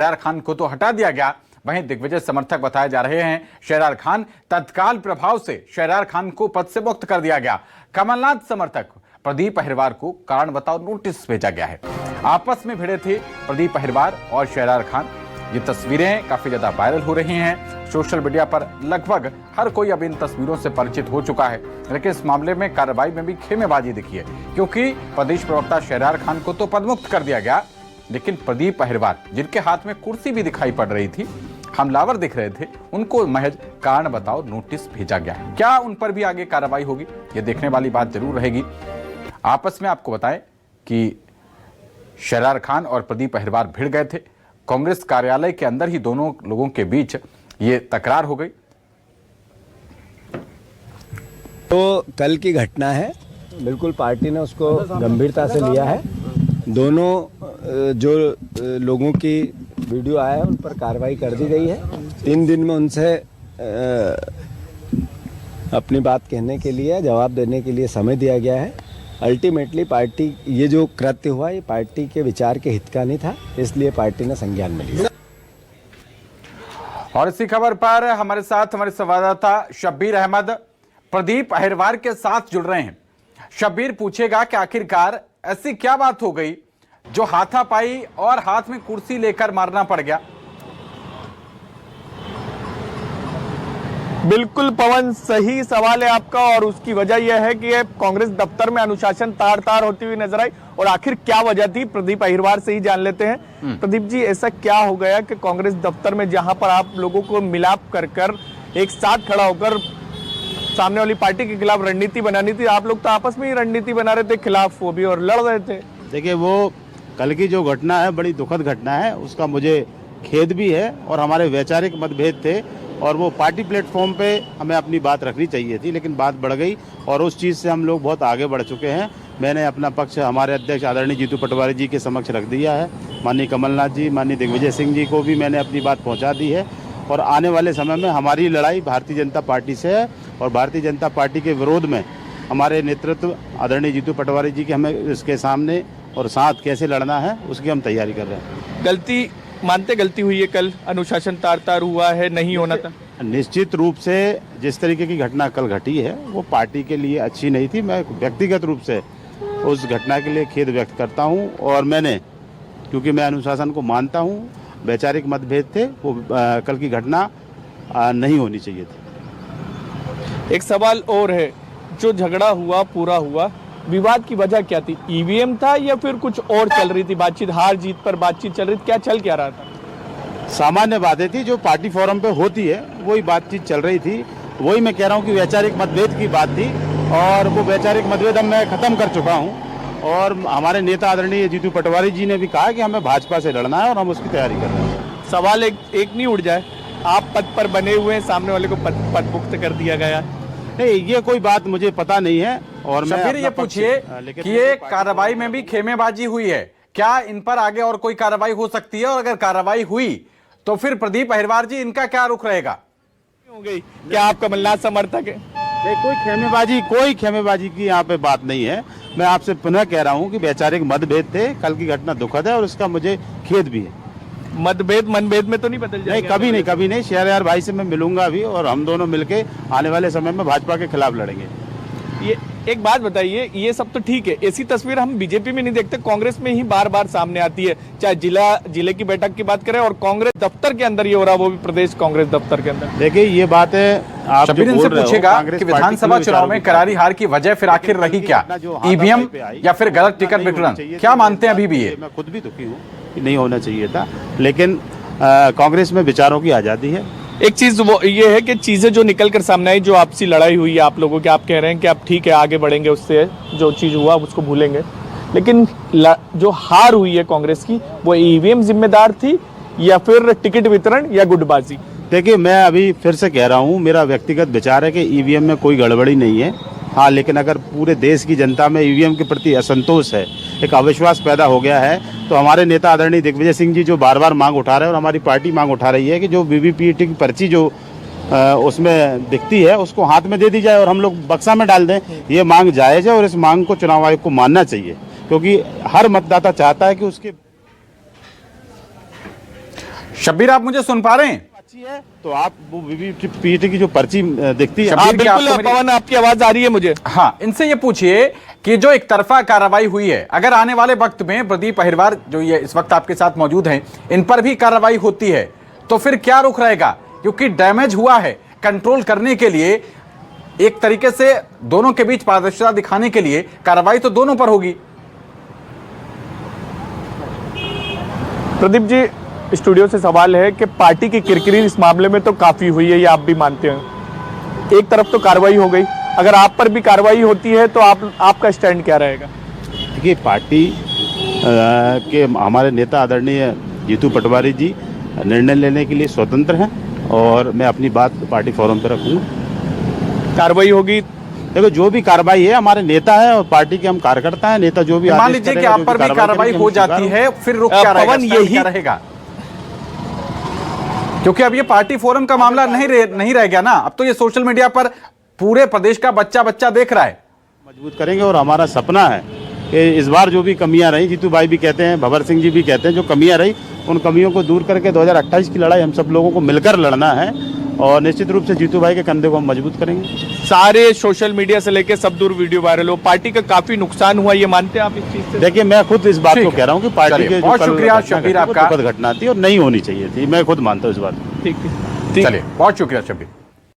शहरयार खान को तो हटा दिया गया, वहीं दिग्विजय समर्थक बताए जा रहे हैं शहरयार खान तत्काल प्रभाव से शहरयार खान को पद से मुक्त कर दिया गया। कमलनाथ समर्थक प्रदीप अहिरवार को कारण बताओ नोटिस भेजा गया है। आपस में भिड़े थे प्रदीप अहिरवार और शहरयार खान। ये तस्वीरें काफी ज्यादा वायरल हो रही हैं। सोशल मीडिया पर लगभग हर कोई अब इन तस्वीरों से परिचित हो चुका है, लेकिन इस मामले में कार्रवाई में भी खेमेबाजी दिखी है, क्योंकि प्रदेश प्रवक्ता शहरयार खान को तो पदमुक्त कर दिया गया, लेकिन प्रदीप अहिरवार जिनके हाथ में कुर्सी भी दिखाई पड़ रही थी, हमलावर दिख रहे थे, उनको महज कारण बताओ नोटिस भेजा गया है। क्या उन पर भी आगे कार्रवाई होगी, ये देखने वाली बात जरूर रहेगी। आपस में आपको बताएं कि शहरयार खान और प्रदीप अहिरवार भिड़ गए थे। कांग्रेस कार्यालय के अंदर ही दोनों लोगों के बीच ये तकरार हो गई। तो कल की घटना है, बिल्कुल पार्टी ने उसको गंभीरता से लिया है। दोनों जो लोगों की वीडियो आया है उन पर कार्रवाई कर दी गई है। 3 दिन में उनसे अपनी बात कहने के लिए, जवाब देने के लिए समय दिया गया है। अल्टीमेटली पार्टी, ये जो कृत्य हुआ ये पार्टी के विचार के हित का नहीं था, इसलिए पार्टी ने संज्ञान में लिया। और इसी खबर पर हमारे साथ हमारे संवाददाता शब्बीर अहमद प्रदीप अहिरवार के साथ जुड़ रहे हैं। शब्बीर पूछेगा कि आखिरकार ऐसी क्या बात हो गई जो हाथापाई और हाथ में कुर्सी लेकर मारना पड़ गया। बिल्कुल पवन, सही सवाल है आपका, और उसकी वजह यह है कि कांग्रेस दफ्तर में अनुशासन तार तार होती हुई नजर आई। और आखिर क्या वजह थी, प्रदीप अहिरवार से ही जान लेते हैं। प्रदीप जी, ऐसा क्या हो गया कि कांग्रेस दफ्तर में जहां पर आप लोगों को मिलाप कर एक साथ खड़ा होकर सामने वाली पार्टी के खिलाफ रणनीति बनानी थी, आप लोग तो आपस में ही रणनीति बना रहे थे खिलाफ, वो भी, और लड़ रहे थे। देखिए, वो कल की जो घटना है बड़ी दुखद घटना है, उसका मुझे खेद भी है और हमारे वैचारिक मतभेद थे और वो पार्टी प्लेटफॉर्म पे हमें अपनी बात रखनी चाहिए थी, लेकिन बात बढ़ गई और उस चीज़ से हम लोग बहुत आगे बढ़ चुके हैं। मैंने अपना पक्ष हमारे अध्यक्ष आदरणीय जीतू पटवारी जी के समक्ष रख दिया है। माननीय कमलनाथ जी, माननीय दिग्विजय सिंह जी को भी मैंने अपनी बात पहुंचा दी है और आने वाले समय में हमारी लड़ाई भारतीय जनता पार्टी से है और भारतीय जनता पार्टी के विरोध में हमारे नेतृत्व आदरणीय जीतू पटवारी जी के हमें इसके सामने और साथ कैसे लड़ना है उसकी हम तैयारी कर रहे हैं। गलती मानते, गलती हुई है, कल अनुशासन तार तार हुआ है, नहीं होना था। निश्चित रूप से जिस तरीके की घटना कल घटी है वो पार्टी के लिए अच्छी नहीं थी। मैं व्यक्तिगत रूप से उस घटना के लिए खेद व्यक्त करता हूं और मैंने, क्योंकि मैं अनुशासन को मानता हूं, वैचारिक मतभेद थे, वो कल की घटना नहीं होनी चाहिए थी। एक सवाल और है, जो झगड़ा हुआ, पूरा हुआ, विवाद की वजह क्या थी? ईवीएम था या फिर कुछ और चल रही थी बातचीत, हार जीत पर बातचीत चल रही थी, क्या रहा था? सामान्य बातें थी जो पार्टी फोरम पे होती है, वही बातचीत चल रही थी। वही मैं कह रहा हूँ कि वैचारिक मतभेद की बात थी और वो वैचारिक मतभेद अब मैं खत्म कर चुका हूँ और हमारे नेता आदरणीय जीतू पटवारी जी ने भी कहा कि हमें भाजपा से लड़ना है और हम उसकी तैयारी कर रहे हैं। सवाल एक नहीं उड़ जाए, आप पद पर बने हुए हैं, सामने वाले को पद मुक्त कर दिया गया। नहीं, ये कोई बात मुझे पता नहीं है। और फिर ये पूछिए कि ये कार्रवाई में भी खेमेबाजी हुई है, क्या इन पर आगे और कोई कार्रवाई हो सकती है? और अगर कार्रवाई हुई तो फिर प्रदीप अहिरवार जी, इनका क्या रुख रहेगा? हो गई, क्या आप कमलनाथ समर्थक है? कोई खेमेबाजी की यहाँ पे बात नहीं है। मैं आपसे पुनः कह रहा हूँ कि वैचारिक मतभेद थे, कल की घटना दुखद है और उसका मुझे खेद भी है। मतभेद मनभेद में तो नहीं बदल जाएगा? नहीं, कभी नहीं। शहरयार भाई से मैं मिलूंगा भी और हम दोनों मिलके आने वाले समय में भाजपा के खिलाफ लड़ेंगे। ये एक बात बताइए, ये सब तो ठीक है, ऐसी तस्वीर हम बीजेपी में नहीं देखते, कांग्रेस में ही बार बार सामने आती है। चाहे जिले की बैठक की बात करें और कांग्रेस दफ्तर के अंदर ये हो रहा, वो भी प्रदेश कांग्रेस दफ्तर के अंदर। देखिए, ये बात है, आप जो बोल रहे पूछेगा कि विधानसभा चुनाव में करारी हार की वजह फिर आखिर रही क्या? ईवीएम या फिर गलत टिकट वितरण? क्या मानते हैं अभी भी ये? मैं खुद भी दुखी हूँ कि नहीं होना चाहिए था, लेकिन कांग्रेस में विचारों की आजादी है। एक चीज वो ये है कि चीजें जो निकल कर सामने आई, जो आपसी लड़ाई हुई है आप लोगों की, आप कह रहे हैं कि आप ठीक है आगे बढ़ेंगे, उससे जो चीज हुआ उसको भूलेंगे, लेकिन जो हार हुई है कांग्रेस की, वो ईवीएम जिम्मेदार थी या फिर टिकट वितरण या गुटबाजी? देखिए, मैं अभी फिर से कह रहा हूँ, मेरा व्यक्तिगत विचार है कि ईवीएम में कोई गड़बड़ी नहीं है। हाँ, लेकिन अगर पूरे देश की जनता में ईवीएम के प्रति असंतोष है, एक अविश्वास पैदा हो गया है, तो हमारे नेता आदरणीय दिग्विजय सिंह जी जो बार बार मांग उठा रहे हैं और हमारी पार्टी मांग उठा रही है कि जो वीवीपीएटी की पर्ची जो उसमें दिखती है उसको हाथ में दे दी जाए और हम लोग बक्सा में डाल दें। ये मांग जायज़ है और इस मांग को चुनाव आयोग को मानना चाहिए, क्योंकि हर मतदाता चाहता है कि उसके शब्बीर, आप मुझे सुन पा रहे हैं? अच्छी है तो आप वो वीवीपीएटी की जो पर्ची दिखती है, शब्बीर, हाँ क्या बिल्कुल आपको मेरी- पवन, आपकी आवाज आ रही है मुझे। हाँ, इनसे ये पूछिए कि जो एक तरफा कार्रवाई हुई है, अगर आने वाले वक्त में प्रदीप अहिरवार जो ये इस वक्त आपके साथ मौजूद हैं, इन पर भी कार्रवाई होती है तो फिर क्या रुख रहेगा? क्योंकि डैमेज हुआ है, कंट्रोल करने के लिए, एक तरीके से दोनों के बीच पारदर्शिता दिखाने के लिए कार्रवाई तो दोनों पर होगी। प्रदीप जी, स्टूडियो से सवाल है कि पार्टी की किरकिरी इस मामले में तो काफी हुई है, ये आप भी मानते हैं। एक तरफ तो कार्रवाई हो गई, अगर आप पर भी कार्रवाई होती है तो आपका स्टैंड क्या रहेगा? देखिए पार्टी के हमारे नेता आदरणीय जीतू पटवारी जी निर्णय लेने के लिए स्वतंत्र हैं और मैं अपनी बात पार्टी फोरम पर रखूंगा। कार्रवाई होगी, देखो जो भी कार्रवाई है, हमारे नेता है और पार्टी के हम कार्यकर्ता हैं, नेता जो भी मान आदेश लीजिए कि करेगा, आप जो पर भी कार्रवाई करेंगे, हो हम स्वीकार जाती होंगे। है, फिर रुख क्या रहेगा, पवन, स्टैंड क्या रहेगा? क्योंकि अब ये पार्टी फोरम का मामला नहीं रह गया ना, अब तो ये सोशल मीडिया पर पूरे प्रदेश का बच्चा देख रहा है। मजबूत करेंगे और हमारा सपना है कि इस बार जो भी कमियां रही, जीतू भाई भी कहते हैं, भवर सिंह जी भी कहते हैं, जो कमियां रही उन कमियों को दूर करके 2028 की लड़ाई हम सब लोगों को मिलकर लड़ना है और निश्चित रूप से जीतू भाई के कंधे को हम मजबूत करेंगे। सारे सोशल मीडिया से लेके सब दूर वीडियो वायरल हो, पार्टी का काफी नुकसान हुआ, ये मानते हैं आप इस चीज से? देखिए मैं खुद इस बात ठीक को है। कह रहा हूँ कि पार्टी चलिए, के जो बहुत कल शुक्रिया घटना शब्बीर घटी, वो आपका। दुखद घटना थी और नहीं होनी चाहिए थी, मैं खुद मानता हूँ इस बात को। ठीक है, ठीक है। चलिए, बहुत शुक्रिया शब्बीर।